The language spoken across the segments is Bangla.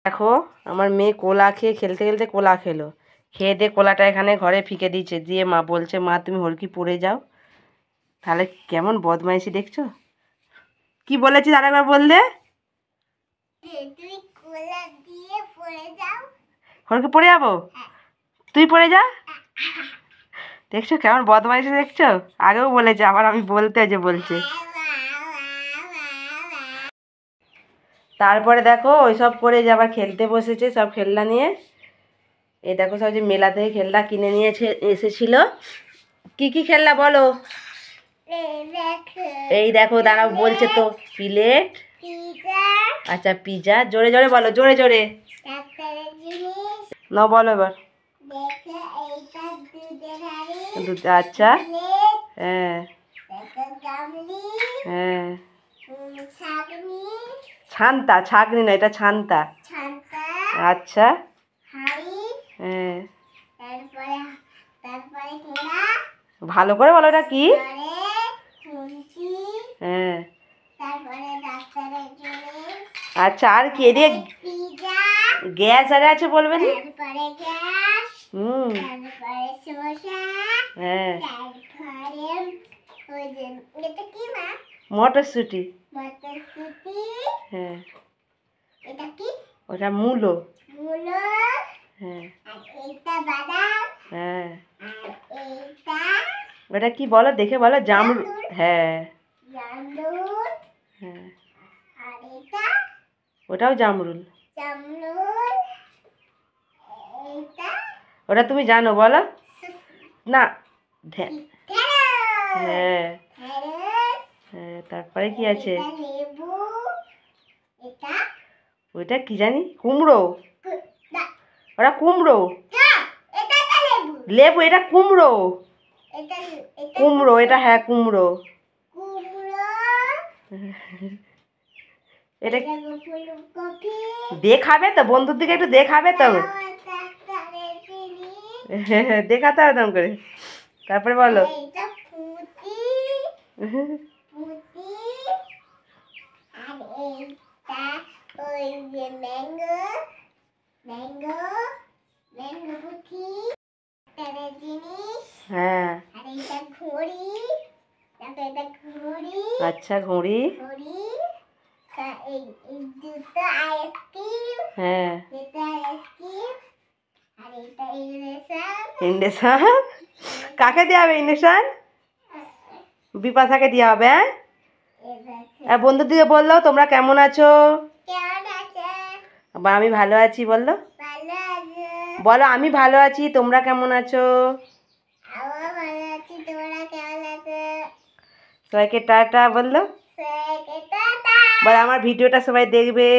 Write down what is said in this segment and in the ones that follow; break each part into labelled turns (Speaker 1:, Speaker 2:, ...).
Speaker 1: দেখো আমার মেয়ে কোলা খেয়ে খেলতে খেলতে কোলা খেলো, খেয়ে দিয়ে কোলাটা এখানে ঘরে ফিকে দিয়েছে, দিয়ে মা বলছে মা তুমি হরকি পড়ে যাও। তাহলে কেমন বদমাইশি দেখছো। কি বলেছি আরেকবার বললে? হরকি পড়ে যাবো, তুই পড়ে যা। দেখছো কেমন বদমাইশি দেখছো, আগেও বলেছে আবার আমি বলতে যে বলছে। তারপরে দেখো ওইসব করে যে আবার খেলতে বসেছে সব খেলনা নিয়ে। এই দেখো সব যে মেলা থেকে খেলনা কিনে নিয়ে এসেছিল। কি কি খেলনা বলো? এই দেখো দাঁড়াও বলছে তো, প্লেট, আচ্ছা পিজা, জোরে জোরে বলো, জোরে জোরে না বলো এবার। আচ্ছা হ্যাঁ হ্যাঁ, ছান্তা, ছাগনি না এটা ছান্তা। আচ্ছা হ্যাঁ, ভালো করে বলো এটা কি। হ্যাঁ আচ্ছা আর কি এদিকে গ্যাস আরে আছে বলবে না। হ্যাঁ মটরশুঁটি, হ্যাঁ ওটা মূলো, হ্যাঁ হ্যাঁ ওটা কি বলো দেখে বলো, জামরুল, হ্যাঁ হ্যাঁ ওটাও জামরুল। ওটা তুমি জানো বলো না। হ্যাঁ হ্যাঁ তারপরে কি আছে? ওইটা কি জানি, কুমড়ো, ওটা কুমড়ো, লেবু, এটা কুমড়ো, কুমড়ো এটা, হ্যাঁ কুমড়ো। এটা দেখাবে তো বন্ধুর দিকে, একটু দেখাবে তো, দেখাতে হবে তেমন করে। তারপরে বলো হ্যাঁ আচ্ছা ঘড়ি, হ্যাঁ ইন্ডেকশন, কাকে দেওয়া হবে ইন্ডেকশন? বিপাশাকে দেওয়া হবে। হ্যাঁ বন্ধুর দিকে বললো তোমরা কেমন আছো, আবার আমি ভালো আছি বললো, বলো আমি ভালো আছি তোমরা কেমন আছো। সবাইকে টাটা বললো, বলো আমার ভিডিওটা সবাই দেখবে,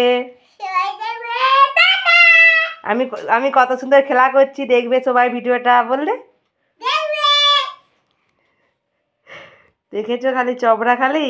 Speaker 1: আমি আমি কত সুন্দর খেলা করছি দেখবে সবাই ভিডিওটা বললে। দেখেছো খালি চবড়া খালি।